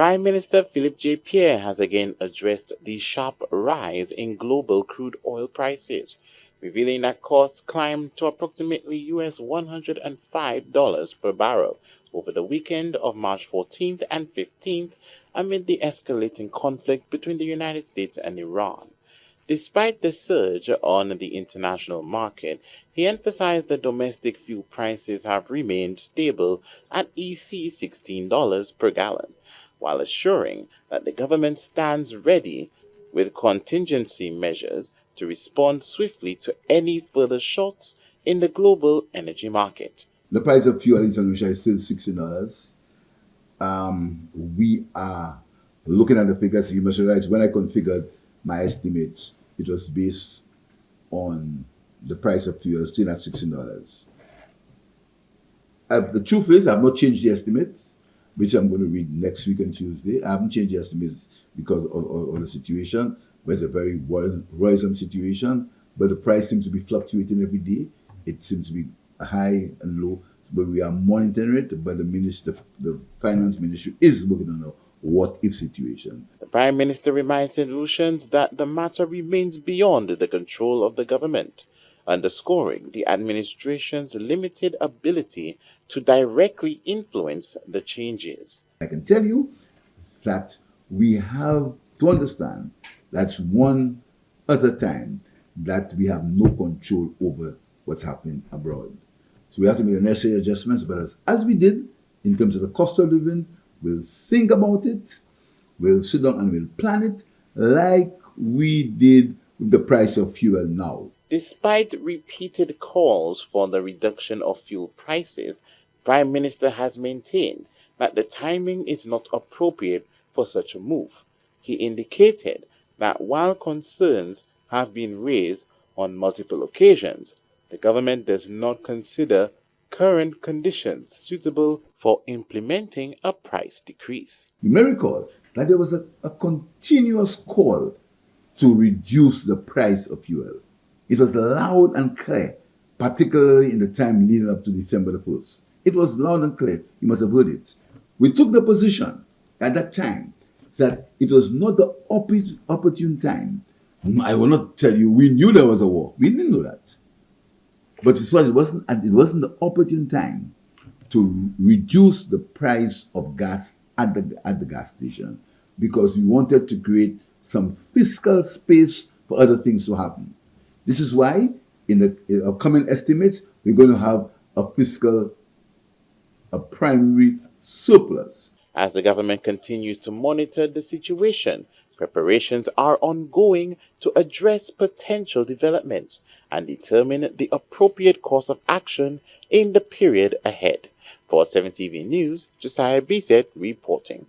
Prime Minister Philip J. Pierre has again addressed the sharp rise in global crude oil prices, revealing that costs climbed to approximately US $105 per barrel over the weekend of March 14th and 15th amid the escalating conflict between the United States and Iran. Despite the surge on the international market, he emphasized that domestic fuel prices have remained stable at EC $16 per gallon, while assuring that the government stands ready with contingency measures to respond swiftly to any further shocks in the global energy market. The price of fuel in St. Lucia is still $60. We are looking at the figures. You must realize when I configured my estimates, it was based on the price of fuel still at $16. The truth is, I have not changed the estimates, which I'm going to read next week on Tuesday. I haven't changed the estimates because of the situation, but it's a very worrisome situation. But the price seems to be fluctuating every day. It seems to be high and low, but we are monitoring it. But the finance ministry is working on a what-if situation. The Prime Minister reminds St. Lucians that the matter remains beyond the control of the government, underscoring the administration's limited ability to directly influence the changes. I can tell you that we have to understand that's one other time that we have no control over what's happening abroad. So we have to make the necessary adjustments, but as we did in terms of the cost of living, we'll think about it, we'll sit down and we'll plan it like we did with the price of fuel now. Despite repeated calls for the reduction of fuel prices, Prime Minister has maintained that the timing is not appropriate for such a move. He indicated that while concerns have been raised on multiple occasions, the government does not consider current conditions suitable for implementing a price decrease. You may recall that there was a continuous call to reduce the price of fuel. It was loud and clear, particularly in the time leading up to December the 1st. It was loud and clear. You must have heard it. We took the position at that time that it was not the opportune time. I will not tell you we knew there was a war. We didn't know that. But it wasn't the opportune time to reduce the price of gas at the gas station because we wanted to create some fiscal space for other things to happen. This is why in the upcoming estimates we're going to have a primary surplus. As the government continues to monitor the situation, preparations are ongoing to address potential developments and determine the appropriate course of action in the period ahead. For 7TV News, Josiah Bisset reporting.